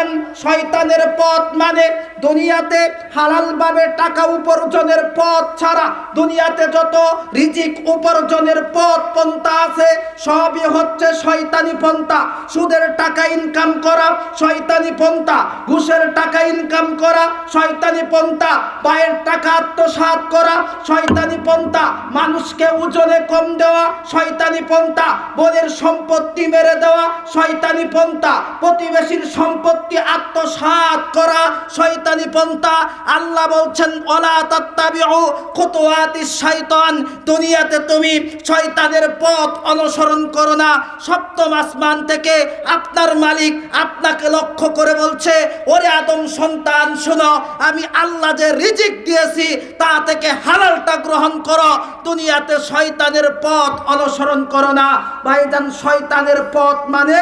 ভাইজান, শয়তানের পথ মানে দুনিয়াতে হালালভাবে টাকা উপার্জনের পথ ছাড়া দুনিয়াতে যত রিজিক উপার্জনের পথ পন্থা আছে সবই হচ্ছে শয়তানি পন্থা। সুদের টাকা ইনকাম করা শয়তানি পন্থা, ঘুষের টাকা ইনকাম করা শয়তানি পন্থা, পায়ের টাকা আত্মসাৎ করা শয়তানি পন্থা, মানুষকে ওজনে কম দেওয়া শয়তানি পন্থা, বোনের সম্পত্তি মেরে দেওয়া শয়তানি পন্থা, প্রতিবেশীর সম্পত্তি আত্মসাৎ করা শয়তানি পন্থা। আল্লাহ বলছেন ওয়ালা তাত্তাবিউ খুতুওয়াতিশ শাইতান, দুনিয়াতে তুমি শয়তানের পথ অনুসরণ করো না। সপ্তম আসমান থেকে আপনার মালিক আপনাকে লক্ষ্য করে বলছে, ওরে আদম সন্তান শোনো, আমি আল্লাহ যে রিজিক দিয়েছি তা থেকে হালালটা গ্রহণ করো, দুনিয়াতে শয়তানের পথ অনুসরণ করো না। ভাইজান, শয়তানের পথ মানে